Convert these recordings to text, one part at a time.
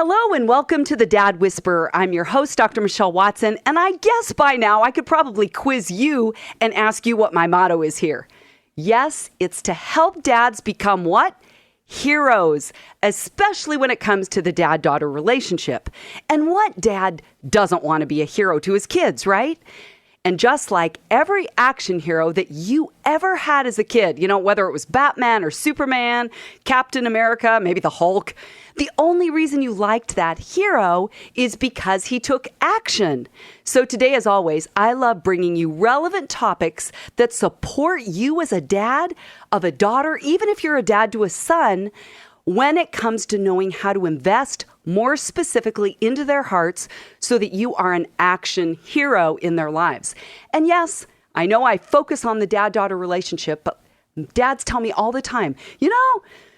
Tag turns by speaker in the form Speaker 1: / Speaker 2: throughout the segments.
Speaker 1: Hello and welcome to the Dad Whisperer. I'm your host, Dr. Michelle Watson, and I guess by now I could probably quiz you and ask you what my motto is here. Yes, it's to help dads become what? Heroes, especially when it comes to the dad-daughter relationship. And what dad doesn't want to be a hero to his kids, right? And just like every action hero that you ever had as a kid, whether it was Batman or Superman, Captain America, maybe the Hulk, the only reason you liked that hero is because he took action. So today, as always, I love bringing you relevant topics that support you as a dad of a daughter, even if you're a dad to a son, when it comes to knowing how to invest more specifically into their hearts so that you are an action hero in their lives. And yes, I know I focus on the dad-daughter relationship, but dads tell me all the time,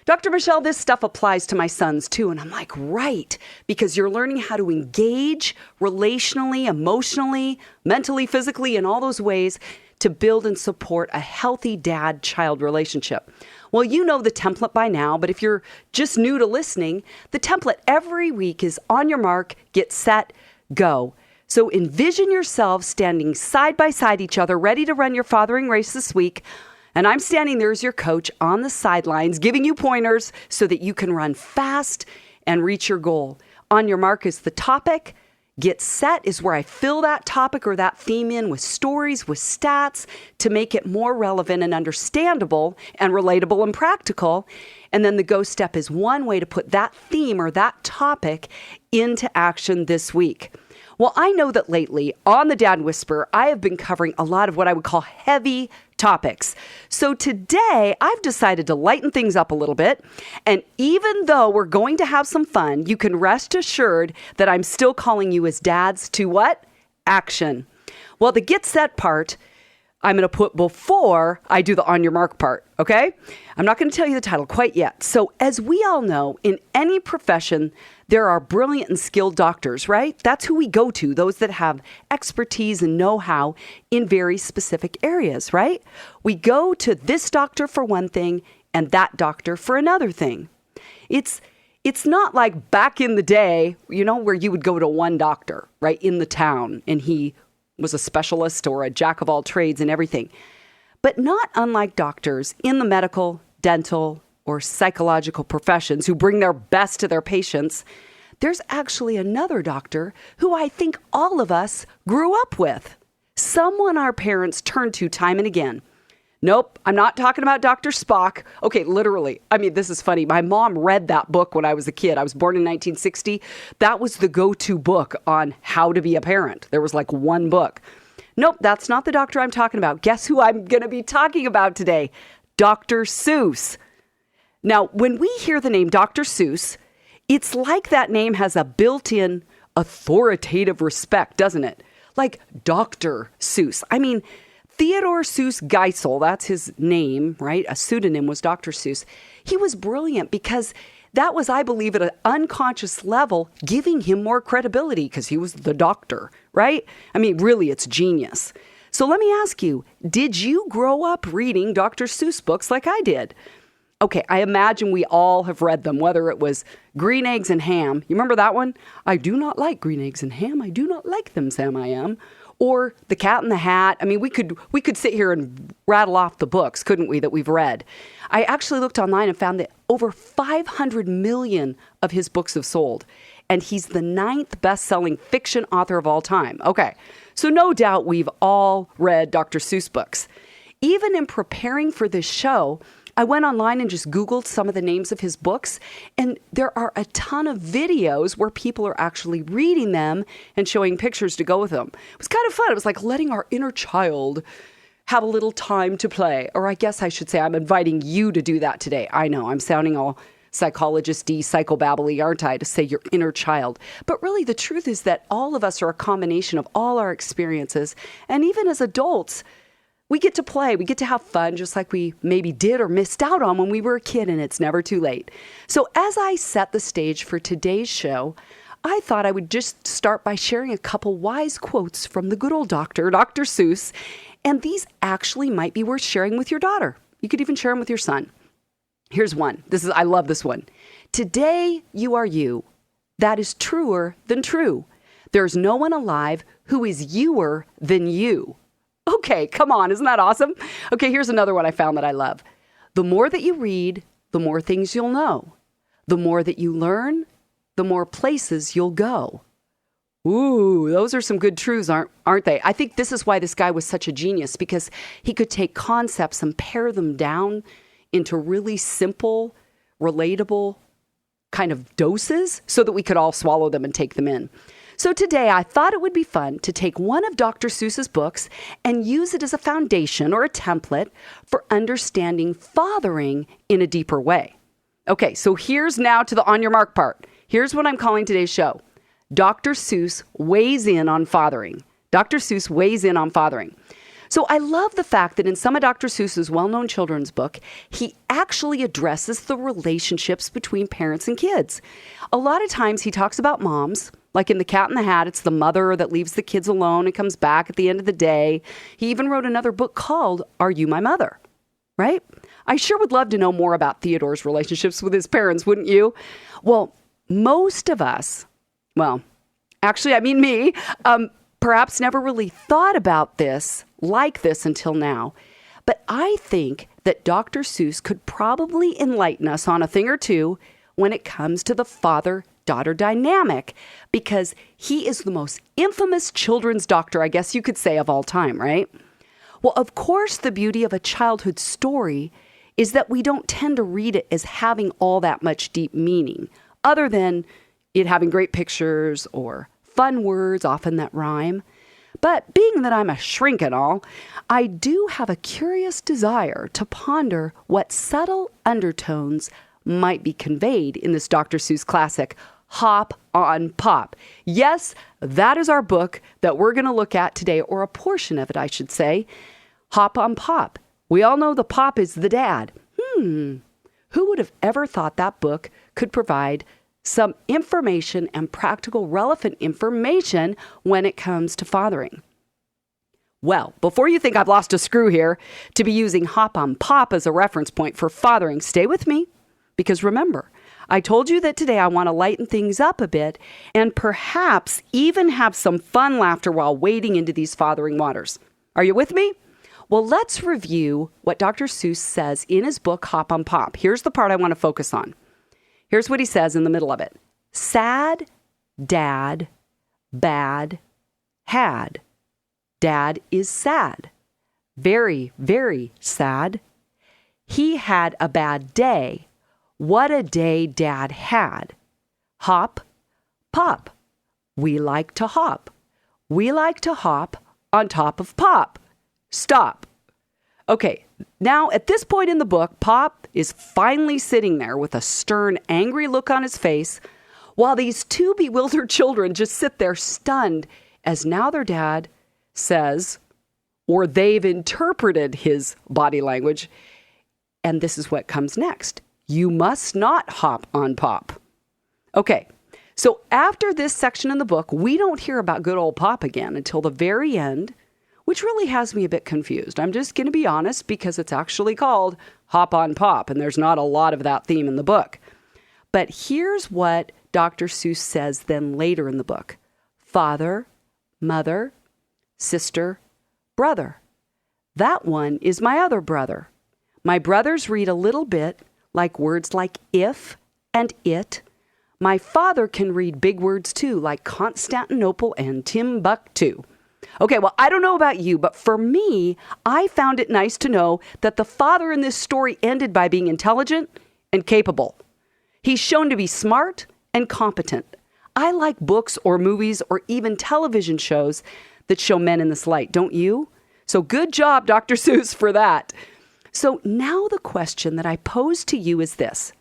Speaker 1: Dr. Michelle, this stuff applies to my sons too. And I'm like, right, because you're learning how to engage relationally, emotionally, mentally, physically, in all those ways to build and support a healthy dad-child relationship. Well, you know the template by now, but if you're just new to listening, the template every week is on your mark, get set, go. So envision yourselves standing side by side each other, ready to run your fathering race this week. And I'm standing there as your coach on the sidelines, giving you pointers so that you can run fast and reach your goal. On your mark is the topic. Get set is where I fill that topic or that theme in with stories, with stats to make it more relevant and understandable and relatable and practical. And then the go step is one way to put that theme or that topic into action this week. Well, I know that lately on the Dad Whisperer, I have been covering a lot of what I would call heavy topics. So today I've decided to lighten things up a little bit. And even though we're going to have some fun, you can rest assured that I'm still calling you as dads to what? Action. Well, the get set part, I'm going to put before I do the on your mark part, okay? I'm not going to tell you the title quite yet. So as we all know, in any profession, there are brilliant and skilled doctors, right? That's who we go to, those that have expertise and know-how in very specific areas, right? We go to this doctor for one thing and that doctor for another thing. It's not like back in the day, where you would go to one doctor, right, in the town, and he was a specialist or a jack of all trades and everything. But not unlike doctors in the medical, dental, or psychological professions who bring their best to their patients, there's actually another doctor who I think all of us grew up with. Someone our parents turned to time and again. Nope, I'm not talking about Dr. Spock. Okay, literally. I mean, this is funny. My mom read that book when I was a kid. I was born in 1960. That was the go-to book on how to be a parent. There was like one book. Nope, that's not the doctor I'm talking about. Guess who I'm going to be talking about today? Dr. Seuss. Now, when we hear the name Dr. Seuss, it's like that name has a built-in authoritative respect, doesn't it? Like Dr. Seuss. I mean, Theodore Seuss Geisel, that's his name, right? A pseudonym was Dr. Seuss. He was brilliant because that was, I believe, at an unconscious level, giving him more credibility because he was the doctor, right? I mean, really, it's genius. So let me ask you, did you grow up reading Dr. Seuss books like I did? Okay, I imagine we all have read them, whether it was Green Eggs and Ham. You remember that one? I do not like green eggs and ham. I do not like them, Sam I am. Or The Cat in the Hat. I mean, we could sit here and rattle off the books, couldn't we, that we've read. I actually looked online and found that over 500 million of his books have sold. And he's the 9th best-selling fiction author of all time. Okay, so no doubt we've all read Dr. Seuss books. Even in preparing for this show, I went online and just Googled some of the names of his books, and there are a ton of videos where people are actually reading them and showing pictures to go with them. It was kind of fun. It was like letting our inner child have a little time to play. Or I guess I should say I'm inviting you to do that today. I know, I'm sounding all psychologist-y, psychobabbly, aren't I, to say your inner child. But really, the truth is that all of us are a combination of all our experiences, and even as adults, we get to play, we get to have fun, just like we maybe did or missed out on when we were a kid, and it's never too late. So as I set the stage for today's show, I thought I would just start by sharing a couple wise quotes from the good old doctor, Dr. Seuss, and these actually might be worth sharing with your daughter. You could even share them with your son. Here's one. I love this one. Today you are you. that is truer than true. There's no one alive who is youer than you. Okay, come on, isn't that awesome? Okay, here's another one I found that I love. The more that you read, the more things you'll know. The more that you learn, the more places you'll go. Ooh, those are some good truths, aren't they? I think this is why this guy was such a genius, because he could take concepts and pare them down into really simple, relatable kind of doses so that we could all swallow them and take them in. So today I thought it would be fun to take one of Dr. Seuss's books and use it as a foundation or a template for understanding fathering in a deeper way. Okay, so here's now to the on your mark part. Here's what I'm calling today's show. Dr. Seuss weighs in on fathering. Dr. Seuss weighs in on fathering. So I love the fact that in some of Dr. Seuss's well-known children's book, he actually addresses the relationships between parents and kids. A lot of times he talks about moms, like in The Cat in the Hat, it's the mother that leaves the kids alone and comes back at the end of the day. He even wrote another book called Are You My Mother? Right? I sure would love to know more about Theodore's relationships with his parents, wouldn't you? Well, most of us, actually, I mean me, perhaps never really thought about this like this until now. But I think that Dr. Seuss could probably enlighten us on a thing or two when it comes to the father-daughter dynamic, because he is the most infamous children's doctor, I guess you could say, of all time, right? Well, of course, the beauty of a childhood story is that we don't tend to read it as having all that much deep meaning, other than it having great pictures or fun words, often that rhyme. But being that I'm a shrink and all, I do have a curious desire to ponder what subtle undertones might be conveyed in this Dr. Seuss classic, Hop on Pop. Yes, that is our book that we're going to look at today, or a portion of it, I should say. Hop on Pop. We all know the pop is the dad. Who would have ever thought that book could provide some information and practical relevant information when it comes to fathering? Well, before you think I've lost a screw here to be using Hop on Pop as a reference point for fathering, stay with me, because remember, I told you that today I want to lighten things up a bit and perhaps even have some fun laughter while wading into these fathering waters. Are you with me? Well, let's review what Dr. Seuss says in his book, Hop on Pop. Here's the part I want to focus on. Here's what he says in the middle of it. Sad, dad, bad, had. Dad is sad. Very, very sad. He had a bad day. What a day Dad had. Hop, pop. We like to hop. We like to hop on top of Pop. Stop. Okay, now at this point in the book, Pop is finally sitting there with a stern, angry look on his face, while these two bewildered children just sit there stunned as now their dad says, or they've interpreted his body language, and this is what comes next. You must not hop on Pop. Okay, so after this section in the book, we don't hear about good old Pop again until the very end, which really has me a bit confused. I'm just going to be honest, because it's actually called Hop on Pop, and there's not a lot of that theme in the book. But here's what Dr. Seuss says then later in the book. Father, mother, sister, brother. That one is my other brother. My brothers read a little bit like words like if and it. My father can read big words too, like Constantinople and Timbuktu. Okay, well, I don't know about you, but for me, I found it nice to know that the father in this story ended by being intelligent and capable. He's shown to be smart and competent. I like books or movies or even television shows that show men in this light, don't you? So good job, Dr. Seuss, for that. So now the question that I pose to you is this.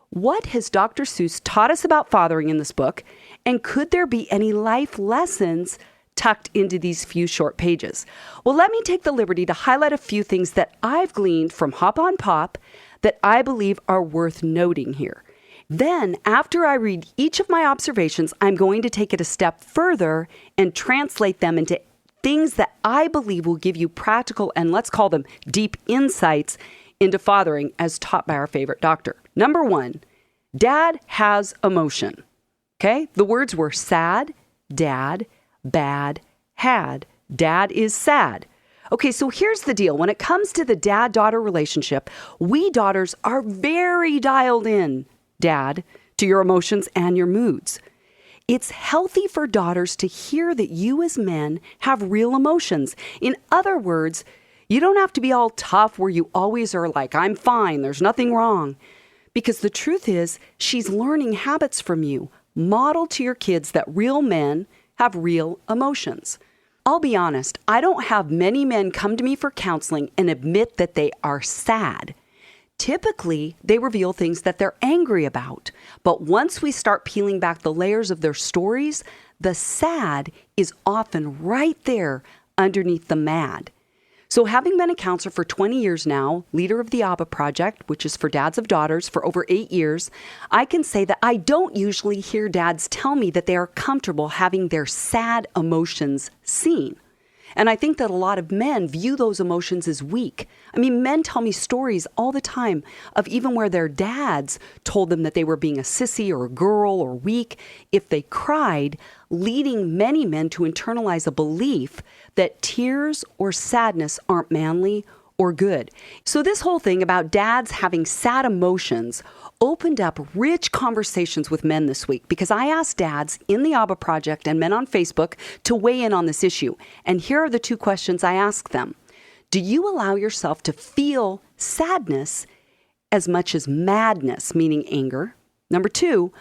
Speaker 1: What has Dr. Seuss taught us about fathering in this book? And could there be any life lessons tucked into these few short pages? Well, let me take the liberty to highlight a few things that I've gleaned from Hop on Pop that I believe are worth noting here. Then, after I read each of my observations, I'm going to take it a step further and translate them into things that I believe will give you practical and let's call them deep insights into fathering as taught by our favorite doctor. Number one, Dad has emotion. Okay? The words were sad, dad, bad, had. Dad is sad. Okay, so here's the deal. When it comes to the dad-daughter relationship, we daughters are very dialed in, dad, to your emotions and your moods. It's healthy for daughters to hear that you as men have real emotions. In other words, you don't have to be all tough where you always are like, I'm fine, there's nothing wrong. Because the truth is, she's learning habits from you. Model to your kids that real men have real emotions. I'll be honest, I don't have many men come to me for counseling and admit that they are sad. Typically, they reveal things that they're angry about. But once we start peeling back the layers of their stories, the sad is often right there underneath the mad. So having been a counselor for 20 years now, leader of the ABBA Project, which is for dads of daughters, for over 8 years, I can say that I don't usually hear dads tell me that they are comfortable having their sad emotions seen. And I think that a lot of men view those emotions as weak. I mean, men tell me stories all the time of even where their dads told them that they were being a sissy or a girl or weak if they cried, leading many men to internalize a belief that tears or sadness aren't manly or good. So this whole thing about dads having sad emotions opened up rich conversations with men this week because I asked dads in the ABBA Project and men on Facebook to weigh in on this issue. And here are the 2 questions I asked them. Do you allow yourself to feel sadness as much as madness, meaning anger? Number 2,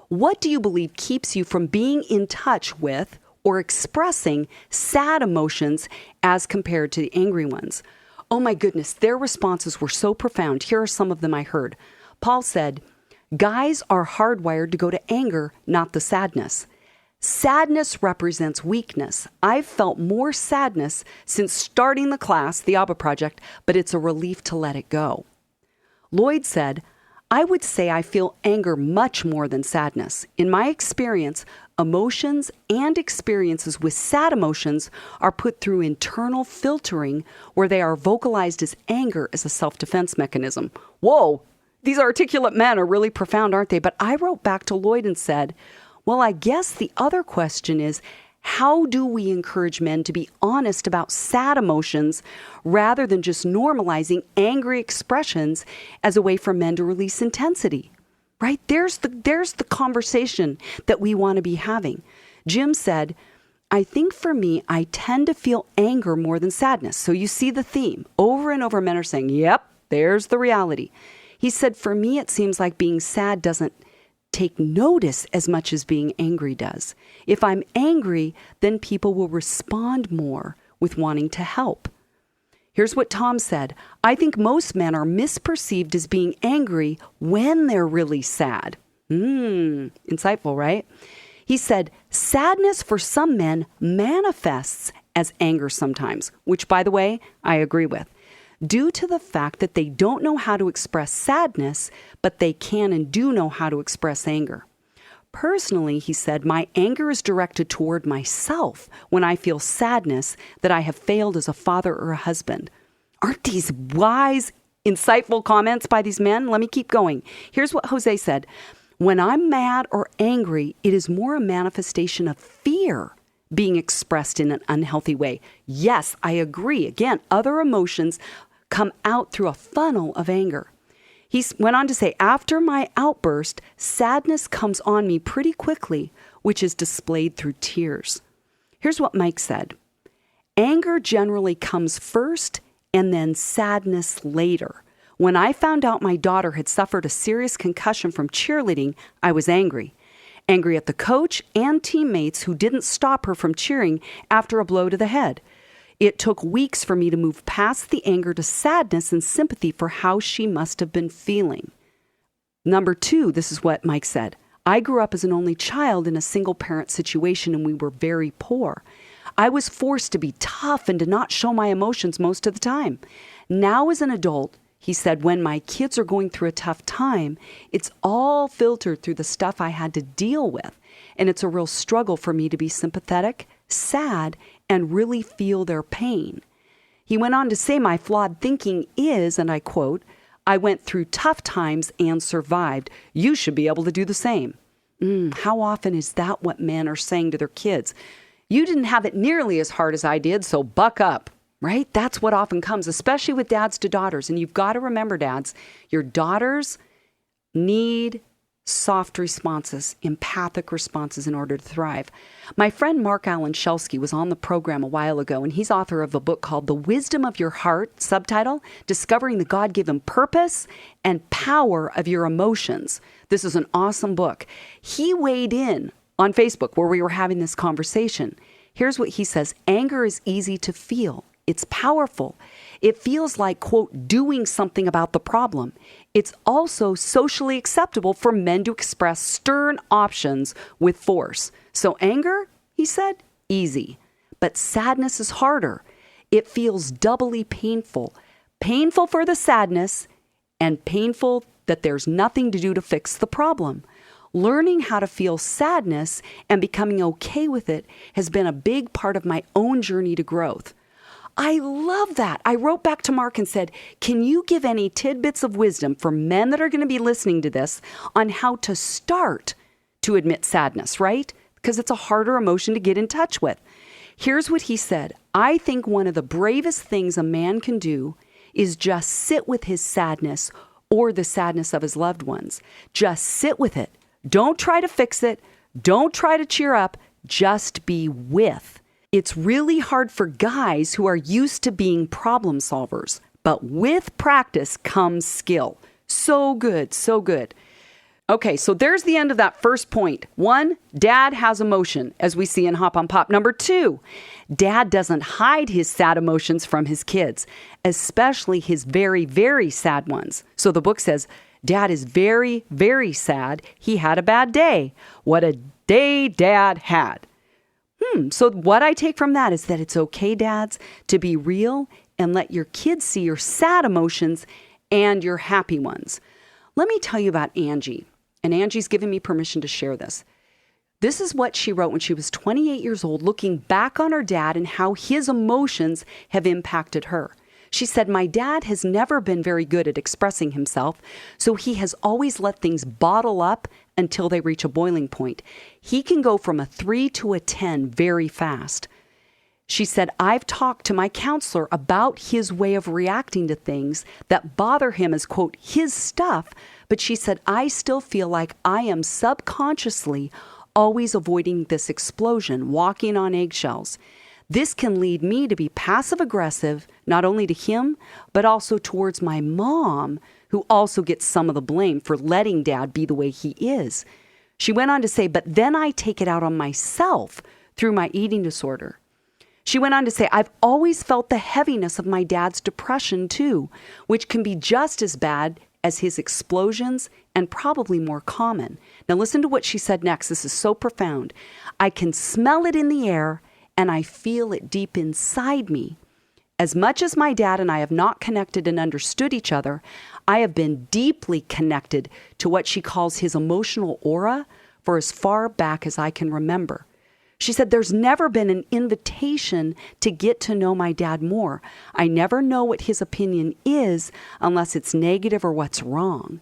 Speaker 1: what do you believe keeps you from being in touch with or expressing sad emotions as compared to the angry ones? Oh my goodness, their responses were so profound. Here are some of them I heard. Paul said, guys are hardwired to go to anger, not the sadness. Sadness represents weakness. I've felt more sadness since starting the class, the ABBA Project, but it's a relief to let it go. Lloyd said, I would say I feel anger much more than sadness. In my experience, emotions and experiences with sad emotions are put through internal filtering where they are vocalized as anger as a self-defense mechanism. Whoa, these articulate men are really profound, aren't they? But I wrote back to Lloyd and said, well, I guess the other question is, how do we encourage men to be honest about sad emotions rather than just normalizing angry expressions as a way for men to release intensity? Right? There's the conversation that we want to be having. Jim said, I think for me, I tend to feel anger more than sadness. So you see the theme. Over and over, men are saying, yep, there's the reality. He said, for me, it seems like being sad doesn't take notice as much as being angry does. If I'm angry, then people will respond more with wanting to help. Here's what Tom said. I think most men are misperceived as being angry when they're really sad. Insightful, right? He said, sadness for some men manifests as anger sometimes, which, by the way, I agree with, due to the fact that they don't know how to express sadness, but they can and do know how to express anger. Personally, he said, my anger is directed toward myself when I feel sadness that I have failed as a father or a husband. Aren't these wise, insightful comments by these men? Let me keep going. Here's what Jose said. When I'm mad or angry, it is more a manifestation of fear being expressed in an unhealthy way. Yes, I agree. Again, other emotions come out through a funnel of anger. He went on to say, after my outburst, sadness comes on me pretty quickly, which is displayed through tears. Here's what Mike said. Anger generally comes first and then sadness later. When I found out my daughter had suffered a serious concussion from cheerleading, I was angry. Angry at the coach and teammates who didn't stop her from cheering after a blow to the head. It took weeks for me to move past the anger to sadness and sympathy for how she must have been feeling. Number 2, this is what Mike said. I grew up as an only child in a single parent situation and we were very poor. I was forced to be tough and to not show my emotions most of the time. Now as an adult, he said, when my kids are going through a tough time, it's all filtered through the stuff I had to deal with. And it's a real struggle for me to be sympathetic, sad, and really feel their pain. He went on to say, my flawed thinking is, and I quote, I went through tough times and survived. You should be able to do the same. How often is that what men are saying to their kids? You didn't have it nearly as hard as I did, so buck up, right? That's what often comes, especially with dads to daughters. And you've got to remember, dads, your daughters need soft responses, empathic responses in order to thrive. My friend Mark Alan Shelsky was on the program a while ago, and he's author of a book called The Wisdom of Your Heart, subtitle, Discovering the God-Given Purpose and Power of Your Emotions. This is an awesome book. He weighed in on Facebook where we were having this conversation. Here's what he says. Anger is easy to feel. It's powerful. It feels like, quote, doing something about the problem. It's also socially acceptable for men to express stern options with force. So anger, he said, easy. But sadness is harder. It feels doubly painful. Painful for the sadness and painful that there's nothing to do to fix the problem. Learning how to feel sadness and becoming okay with it has been a big part of my own journey to growth. I love that. I wrote back to Mark and said, can you give any tidbits of wisdom for men that are going to be listening to this on how to start to admit sadness, right? Because it's a harder emotion to get in touch with. Here's what he said. I think one of the bravest things a man can do is just sit with his sadness or the sadness of his loved ones. Just sit with it. Don't try to fix it. Don't try to cheer up. Just be with. It's really hard for guys who are used to being problem solvers, but with practice comes skill. So good, so good. Okay, so there's the end of that first point. 1, dad has emotion, as we see in Hop on Pop. Number 2, dad doesn't hide his sad emotions from his kids, especially his very, very sad ones. So the book says, dad is very, very sad. He had a bad day. What a day dad had. So what I take from that is that it's okay, dads, to be real and let your kids see your sad emotions and your happy ones. Let me tell you about Angie, and Angie's given me permission to share this. This is what she wrote when she was 28 years old, looking back on her dad and how his emotions have impacted her. She said, my dad has never been very good at expressing himself, so he has always let things bottle up until they reach a boiling point. He can go from a 3 to a 10 very fast. She said, I've talked to my counselor about his way of reacting to things that bother him as, quote, his stuff, but she said, I still feel like I am subconsciously always avoiding this explosion, walking on eggshells. This can lead me to be passive-aggressive, not only to him, but also towards my mom, who also gets some of the blame for letting dad be the way he is. She went on to say, but then I take it out on myself through my eating disorder. She went on to say, I've always felt the heaviness of my dad's depression too, which can be just as bad as his explosions and probably more common. Now listen to what she said next. This is so profound. I can smell it in the air and I feel it deep inside me. As much as my dad and I have not connected and understood each other, I have been deeply connected to what she calls his emotional aura for as far back as I can remember. She said, there's never been an invitation to get to know my dad more. I never know what his opinion is unless it's negative or what's wrong.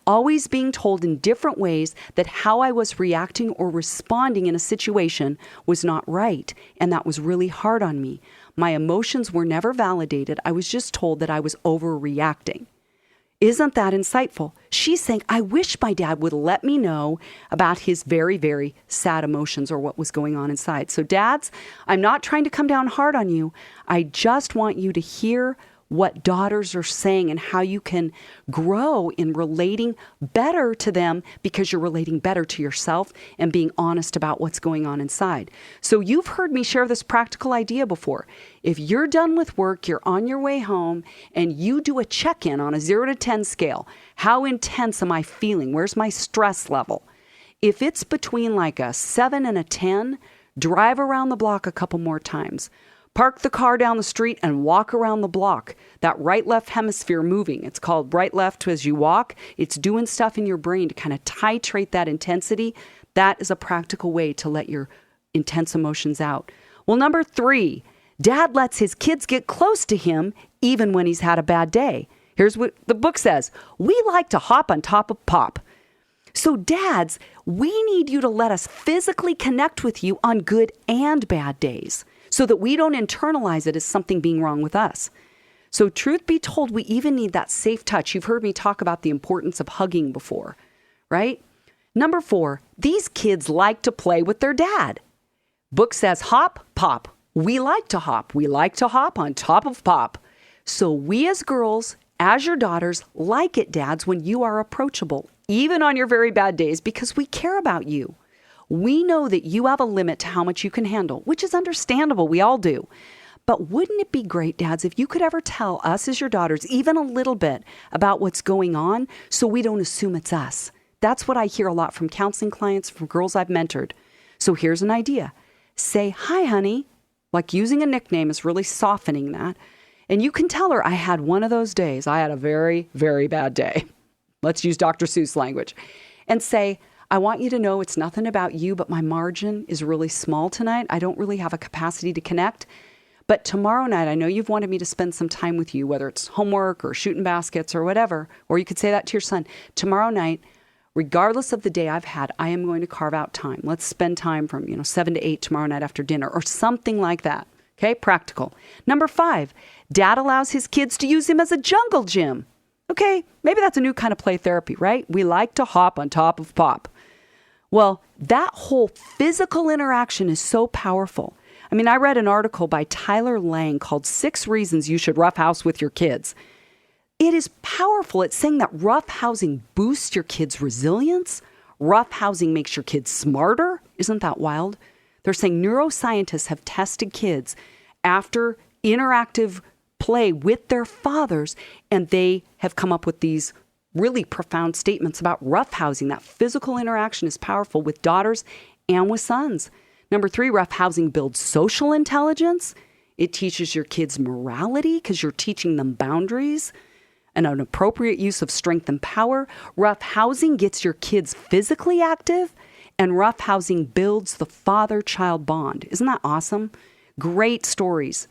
Speaker 1: Always being told in different ways that how I was reacting or responding in a situation was not right, and that was really hard on me. My emotions were never validated. I was just told that I was overreacting. Isn't that insightful? She's saying, I wish my dad would let me know about his very, very sad emotions or what was going on inside. So dads, I'm not trying to come down hard on you. I just want you to hear what daughters are saying and how you can grow in relating better to them because you're relating better to yourself and being honest about what's going on inside. So you've heard me share this practical idea before. If you're done with work, you're on your way home, and you do a check-in on a 0 to 10 scale. How intense am I feeling? Where's my stress level? If it's between like a 7 and a 10, drive around the block a couple more times. Park the car down the street and walk around the block. That right-left hemisphere moving. It's called right-left as you walk. It's doing stuff in your brain to kind of titrate that intensity. That is a practical way to let your intense emotions out. Well, number 3, dad lets his kids get close to him even when he's had a bad day. Here's what the book says. We like to hop on top of Pop. So dads, we need you to let us physically connect with you on good and bad days so that we don't internalize it as something being wrong with us. So truth be told, we even need that safe touch. You've heard me talk about the importance of hugging before, right? Number 4, these kids like to play with their dad. Book says hop, pop. We like to hop. We like to hop on top of pop. So we as girls, as your daughters, like it, dads, when you are approachable, even on your very bad days, because we care about you. We know that you have a limit to how much you can handle, which is understandable. We all do. But wouldn't it be great, dads, if you could ever tell us as your daughters even a little bit about what's going on so we don't assume it's us? That's what I hear a lot from counseling clients, from girls I've mentored. So here's an idea. Say, hi, honey. Like using a nickname is really softening that. And you can tell her, I had one of those days. I had a very, very bad day. Let's use Dr. Seuss language. And say, I want you to know it's nothing about you, but my margin is really small tonight. I don't really have a capacity to connect. But tomorrow night, I know you've wanted me to spend some time with you, whether it's homework or shooting baskets or whatever. Or you could say that to your son. Tomorrow night, regardless of the day I've had, I am going to carve out time. Let's spend time from 7 to 8 tomorrow night after dinner or something like that. Okay, practical. Number 5, dad allows his kids to use him as a jungle gym. Okay, maybe that's a new kind of play therapy, right? We like to hop on top of pop. Well, that whole physical interaction is so powerful. I mean, I read an article by Tyler Lang called 6 Reasons You Should Roughhouse with Your Kids. It is powerful. It's saying that roughhousing boosts your kids' resilience. Roughhousing makes your kids smarter. Isn't that wild? They're saying neuroscientists have tested kids after interactive play with their fathers, and they have come up with these really profound statements about roughhousing. That physical interaction is powerful with daughters and with sons. Number 3, roughhousing builds social intelligence. It teaches your kids morality because you're teaching them boundaries and an appropriate use of strength and power. Roughhousing gets your kids physically active, and roughhousing builds the father-child bond. Isn't that awesome? Great stories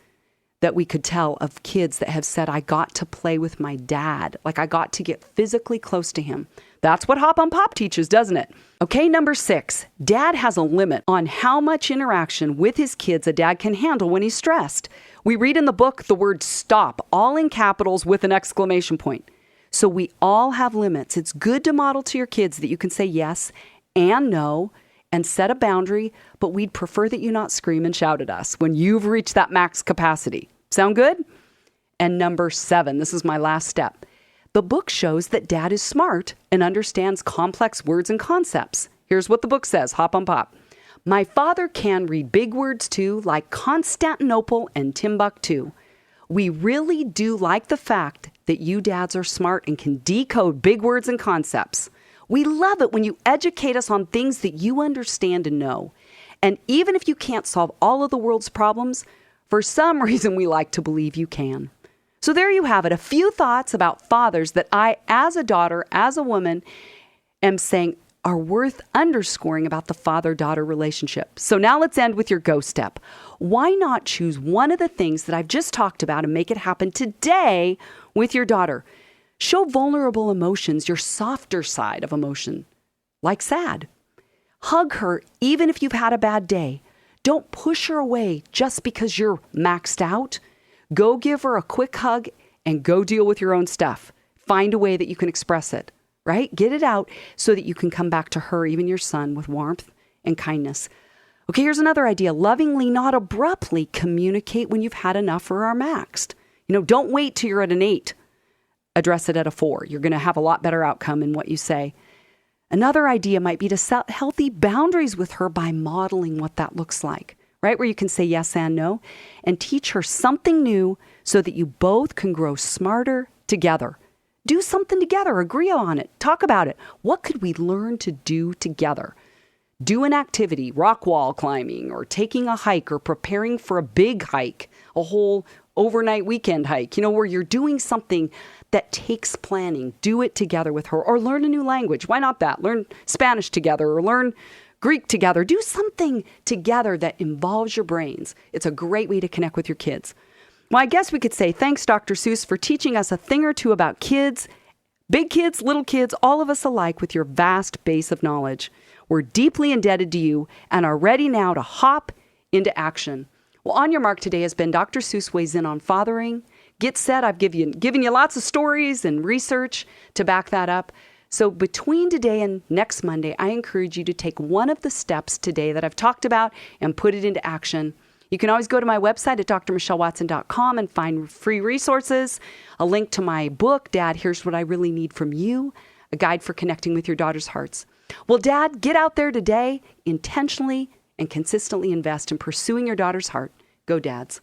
Speaker 1: that we could tell of kids that have said, I got to play with my dad. Like I got to get physically close to him. That's what Hop on Pop teaches, doesn't it? Okay, number 6, dad has a limit on how much interaction with his kids a dad can handle when he's stressed. We read in the book the word stop, all in capitals with an exclamation point. So we all have limits. It's good to model to your kids that you can say yes and no and set a boundary, but we'd prefer that you not scream and shout at us when you've reached that max capacity. Sound good? And number 7, this is my last step. The book shows that dad is smart and understands complex words and concepts. Here's what the book says, Hop on Pop. My father can read big words too, like Constantinople and Timbuktu. We really do like the fact that you dads are smart and can decode big words and concepts. We love it when you educate us on things that you understand and know. And even if you can't solve all of the world's problems, for some reason we like to believe you can. So there you have it, a few thoughts about fathers that I, as a daughter, as a woman, am saying are worth underscoring about the father-daughter relationship. So now let's end with your go step. Why not choose one of the things that I've just talked about and make it happen today with your daughter? Show vulnerable emotions, your softer side of emotion, like sad. Hug her even if you've had a bad day. Don't push her away just because you're maxed out. Go give her a quick hug and go deal with your own stuff. Find a way that you can express it, right? Get it out so that you can come back to her, even your son, with warmth and kindness. Okay, here's another idea. Lovingly, not abruptly, communicate when you've had enough or are maxed. Don't wait till you're at an 8. Address it at a 4. You're going to have a lot better outcome in what you say. Another idea might be to set healthy boundaries with her by modeling what that looks like. Right? Where you can say yes and no and teach her something new so that you both can grow smarter together. Do something together. Agree on it. Talk about it. What could we learn to do together? Do an activity, rock wall climbing or taking a hike or preparing for a big hike, a whole overnight weekend hike, where you're doing something that takes planning. Do it together with her or learn a new language. Why not that? Learn Spanish together or learn Greek together. Do something together that involves your brains. It's a great way to connect with your kids. Well, I guess we could say thanks, Dr. Seuss, for teaching us a thing or two about kids, Big kids, little kids, all of us alike with your vast base of knowledge. We're deeply indebted to you and are ready now to hop into action. Well, On Your Mark today has been Dr. Seuss Weighs In on Fathering. Get set. I've given you lots of stories and research to back that up. So between today and next Monday, I encourage you to take one of the steps today that I've talked about and put it into action. You can always go to my website at drmichellewatson.com and find free resources, a link to my book, Dad, Here's What I Really Need From You, a guide for connecting with your daughter's hearts. Well, Dad, get out there today, intentionally and consistently invest in pursuing your daughter's heart. Go Dads.